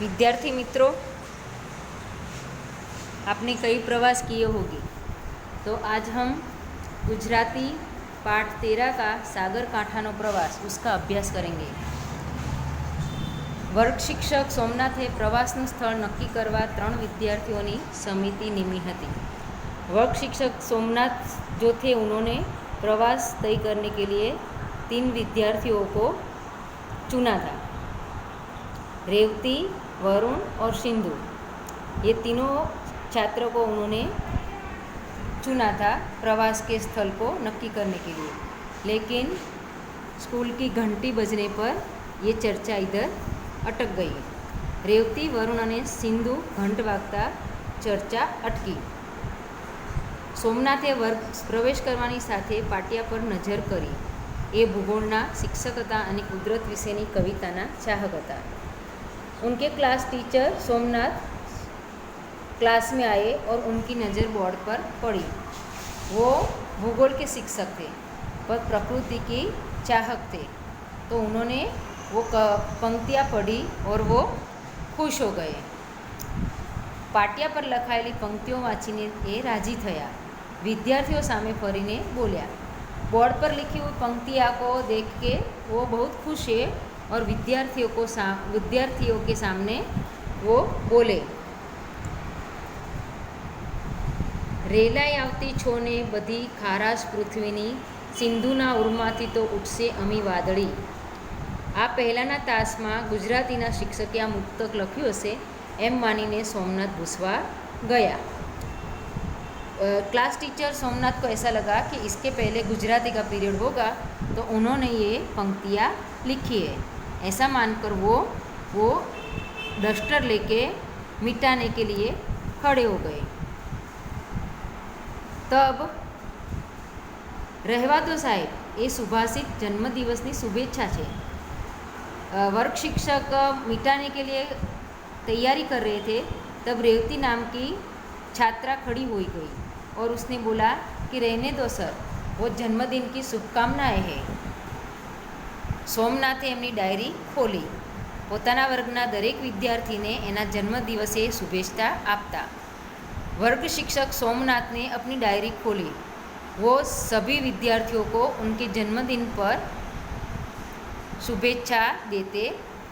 विद्यार्थी मित्रों, आपने कई प्रवास किए होंगे। तो आज हम गुजराती पाठ 13 का सागर कांठानो प्रवास उसका अभ्यास करेंगे। वर्ग शिक्षक सोमनाथे प्रवासનું સ્થળ નક્કી કરવા 3 विद्यार्थियों समिति निमी थी। वर्ग शिक्षक सोमनाथ जो थे उन्होंने प्रवास तय करने के लिए 3 विद्यार्थियों को चुना था। रेवती, वरुण और सिंधु, ये तीनों छात्रों को उन्होंने चुना था प्रवास के स्थल को नक्की करने के लिए। लेकिन स्कूल की घंटी बजने पर ये चर्चा इधर अटक गई। रेवती, वरुण और सिंधु घंट वागता चर्चा अटकी। सोमनाथे वर्ग प्रवेश करवानी साथे पाटिया पर नजर करी। ये भूगोलना शिक्षक हता अने कुदरत विशेनी कविताना चाहक हता। उनके क्लास टीचर सोमनाथ क्लास में आए और उनकी नज़र बोर्ड पर पड़ी। वो भूगोल के शिक्षक थे पर प्रकृति की चाहक थे, तो उन्होंने वो पंक्तियाँ पढ़ी और वो खुश हो गए। पाटिया पर लखाયેલી पंक्तियों वाँचीने એ राजी થયા। विद्यार्थियों सामे फरीने बोल्या। बोर्ड पर लिखी हुई पंक्तियाँ को देख के वो बहुत खुश है और विद्यार्थियों के सामने वो बोले, रेलाय आवती छोने बधी खाराश पृथ्वीनी, सिंधुना उरमाथी तो उठसे अमी वादળી। आ पहलाना तासमां गुजरातीना शिक्षके आ मुक्तक लख्युं हशे एम मानीने सोमनाथ पूछवा गया। क्लास टीचर सोमनाथ को ऐसा लगा कि इसके पहले गुजराती का पीरियड होगा, तो उन्होंने ये पंक्तियाँ लिखी है। ऐसा मानकर वो डस्टर लेके मिटाने के लिए खड़े हो गए। तब रहवा दो साहेब, ये सुभाषित जन्मदिवसनी शुभेच्छा है। वर्ग शिक्षक मिटाने के लिए तैयारी कर रहे थे, तब रेवती नाम की छात्रा खड़ी हो गई और उसने बोला कि रहने दो सर, वो जन्मदिन की शुभकामनाएं हैं। सोमनाथे एमनी डायरी खोली। पोताना वर्गना दरेक विद्यार्थी ने एना जन्मदिवसे शुभेच्छा आपता। वर्ग शिक्षक सोमनाथ ने अपनी डायरी खोली। वो सभी विद्यार्थियों को उनके जन्मदिन पर शुभेच्छा देते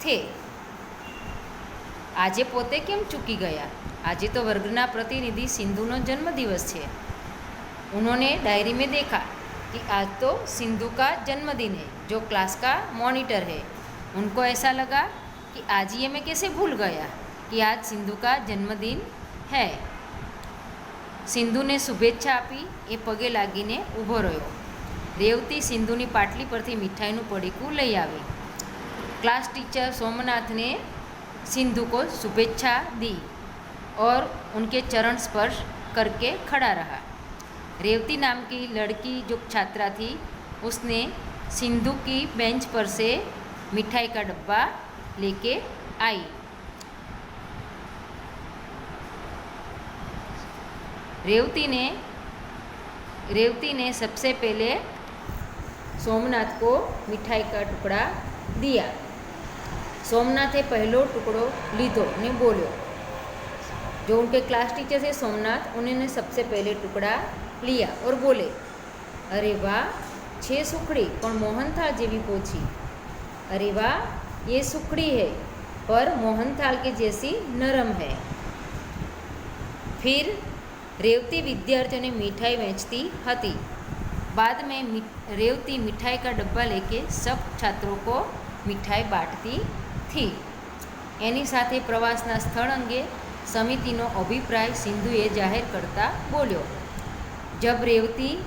थे। आजे पोते केम चूकी गया? आजे तो वर्गना प्रतिनिधि सिंधुनो जन्मदिवस है। उन्होंने डायरी में देखा कि आज तो सिंधु का जन्मदिन है, जो क्लास का मॉनिटर है। उनको ऐसा लगा कि आज ये मैं कैसे भूल गया कि आज सिंधु का जन्मदिन है। सिंधु ने शुभेच्छा आपी, ए पगे लागीने ऊभो रह्यो। रेवती सिंधुनी पाटली परथी मीठाईनुं पડીકું लई आवी। क्लास टीचर सोमनाथ ने सिंधु को शुभेच्छा दी और उनके चरण स्पर्श करके खड़ा रहा। रेवती नाम की लड़की जो छात्रा थी, उसने सिंधु की बेंच पर से मिठाई का डब्बा लेके आई। रेवती ने सबसे पहले सोमनाथ को मिठाई का टुकड़ा दिया। सोमनाथे पहलो टुकड़ो लीधो ने बोलो। जो उनके क्लास टीचर थे सोमनाथ, उन्होंने सबसे पहले टुकड़ा लिया और बोले, अरे वाह, 6 सुखड़ी पर मोहनथाल जेवी पोची। अरे वाह, ये सुखड़ी है पर मोहनथाल के जैसी नरम है। फिर रेवती विद्यार्थियों ने मिठाई बेचती हती। बाद में रेवती मिठाई का डब्बा लेके सब छात्रों को मिठाई बांटती थी। एनी साथे प्रवासना स्थल अंगे समितिनो अभिप्राय सिंधुए जाहिर करता बोल्यो। जब रेवती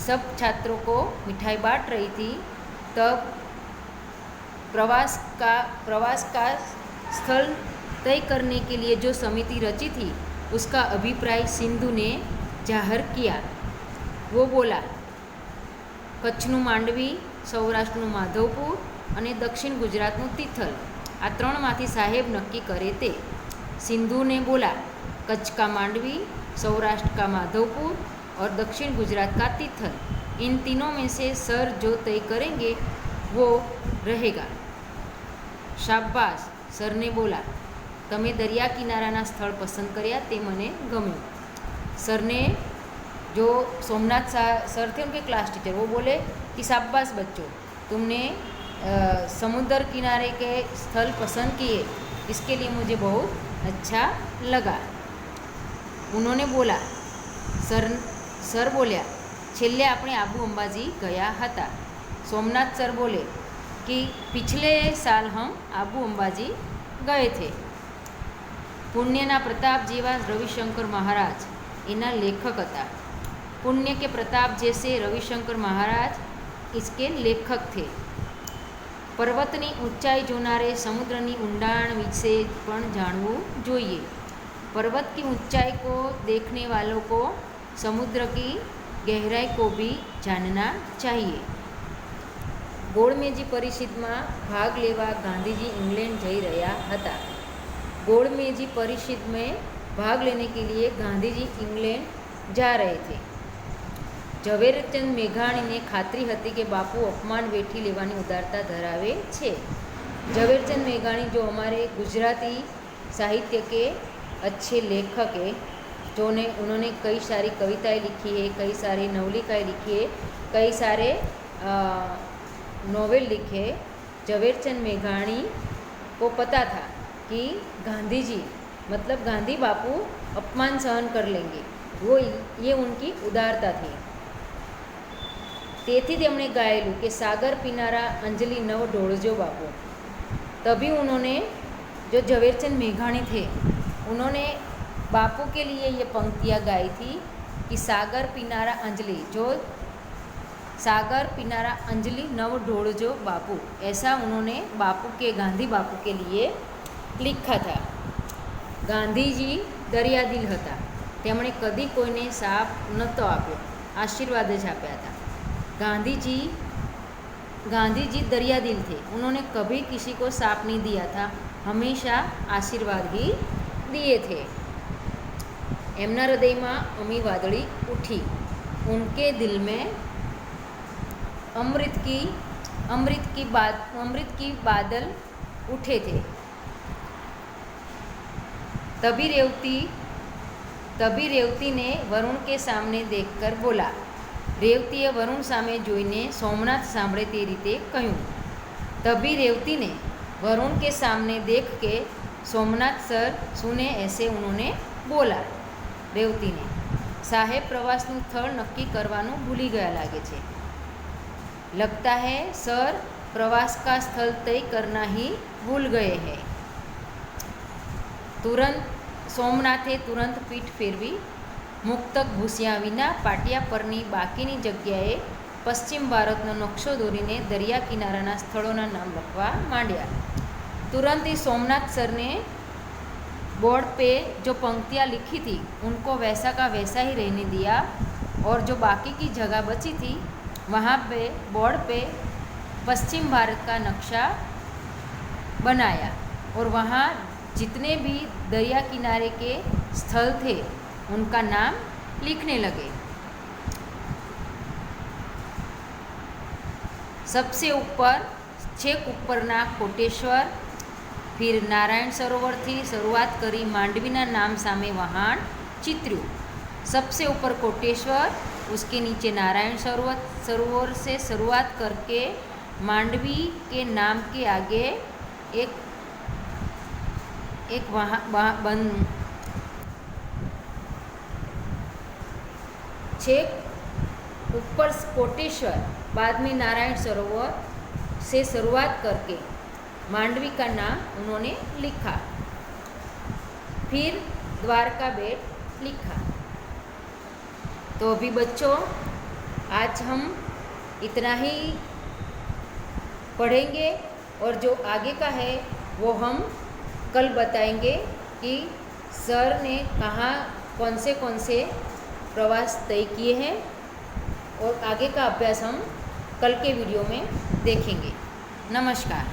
सब छात्रों को मिठाई बांट रही थी, तब प्रवास का स्थल तय करने के लिए जो समिति रची थी, उसका अभिप्राय सिंधु ने जाहिर किया। वो बोला, कच्छનું માંડવી, સૌરાષ્ટ્રનું માધવપુર અને દક્ષિણ ગુજરાતનું તિથલ, આ 3 मांथी साहेब नक्की करे ते। सिंधु ने बोला, कच्छ का मांडवी, सौराष्ट्र का माधवपुर और दक्षिण गुजरात का तिथल, इन तीनों में से सर जो तय करेंगे वो रहेगा। शाबाश, सर ने बोला। તમે દરિયા કિનારાના સ્થળ પસંદ કર્યા તે મને ગમ્યું. સરને जो सोमनाथ सर थे उनके क्लास टीचर, वो बोले कि शाबाश बच्चों, तुमने समुद्र किनारे के स्थल पसंद किए, इसके लिए मुझे बहुत अच्छा लगा. उन्होंने बोला, सर बोल्या, छेल्ले આપણે આબુ અંબાજી ગયા હતા. सोमनाथ सर बोले कि पिछले साल हम आबू अंबाजी गए थे. पुण्यना प्रताप जेवा रविशंकर महाराज एना लेखक था. पुण्य के प्रताप जैसे रविशंकर महाराज इसके लेखक थे. पर्वतनी ऊंचाई जोनारे समुद्रनी ऊंडाण विषे पण जाणवू जोईए. पर्वत की ऊंचाई को देखने वालों को समुद्र की गहराई को भी जानना चाहिए. गोळमेजी परिषद में भाग लेवा गांधीजी इंग्लैंड जई रह्या हता. गोळमेजी परिषद में भाग लेने के लिए गांधीजी इंग्लैंड जा रहे थे. ઝવેરચંદ મેઘાણીને ખાતરી હતી કે બાપુ અપમાન વેઠી લેવાની ઉદારતા ધરાવે છે. ઝવેરચंद मेघाणी जो हमारे गुजराती साहित्य के अच्छे लेखक है, जो उन्होंने कई सारी कविताएं लिखी है, कई सारी नवलिकाएँ लिखी है, कई सारे नॉवेल लिखे. ઝવેરચंद मेघाणी को पता था कि गांधी जी मतलब गांधी बापू अपमान सहन कर लेंगे, वो ये उनकी उदारता थी. તેથી તેમણે ગાયેલું कि सागर पिनारा अंजलि नव ढोळजो बापू. तभी उन्होंने, जो ઝવેરચंद मेघाणी थे, उन्होंने बापू के लिए ये पंक्तियाँ गाई थी कि सागर पिनारा अंजलि, जो सागर पिनारा अंजलि नव ढोळजो बापू, ऐसा उन्होंने बापू के, गांधी बापू के लिए लिखा था. गांधीजी दरियादिल હતા. તેમણે કદી કોઈને સાપ નહોતો આપ્યો, આશીર્વાદ જ આપ્યા હતા. गांधी जी दरियादिल थे. उन्होंने कभी किसी को साप नहीं दिया था, हमेशा आशीर्वाद ही दिए थे. एमना हृदय में अमी वादड़ी उठी. उनके दिल में अमृत की बादल उठे थे. तभी रेवती ने वरुण के सामने देखकर बोला. रेवतीए वरुण सामे जोईने सोमनाथ सांभळे ते रीते कह्युं. तभी रेवती ने वरुण के सामने देख के सोमनाथ सर सुने ऐसे उन्होंने बोला. रेवती ने, साहेब प्रवासનું સ્થળ નક્કી કરવાનું ભૂલી ગયા લાગે છે. लगता है सर प्रवास का स्थल तय करना ही भूल गए हैं. सोमनाथे तुरंत पीठ फेरवी. मुक्तक भूस्या विना पाटिया परनी बाकीनी जग्याए पश्चिम भारतનો નકશો દોરીને દરિયા કિનારાના સ્થળોના નામ લખવા માંડ્યા. तुरंत ही सोमनाथ सर ने बोर्ड पे जो पंक्तियाँ लिखी थी उनको वैसा का वैसा ही रहने दिया, और जो बाकी की जगह बची थी वहाँ पे बोर्ड पे पश्चिम भारत का नक्शा बनाया, और वहाँ जितने भी दरिया किनारे के स्थल थे उनका नाम लिखने लगे. सबसे ऊपर छेक ऊपरना कोटेश्वर, फिर नारायण सरोवर थी शुरुआत करी मांडवीना नाम सामे वहाण चित्र्યું. सबसे ऊपर कोटेश्वर, उसके नीचे नारायण सरोवर से शुरुआत करके मांडवी के नाम के आगे एक वहाँ छेक ऊपर कोटेश्वर, बाद में नारायण सरोवर से शुरुआत करके मांडवी का नाम उन्होंने लिखा. फिर द्वारका बेट लिखा. तो अभी बच्चों, आज हम इतना ही पढ़ेंगे, और जो आगे का है वो हम कल बताएंगे कि सर ने कहाँ कौन से प्रवास तय किए हैं, और आगे का अभ्यास हम कल के वीडियो में देखेंगे. नमस्कार.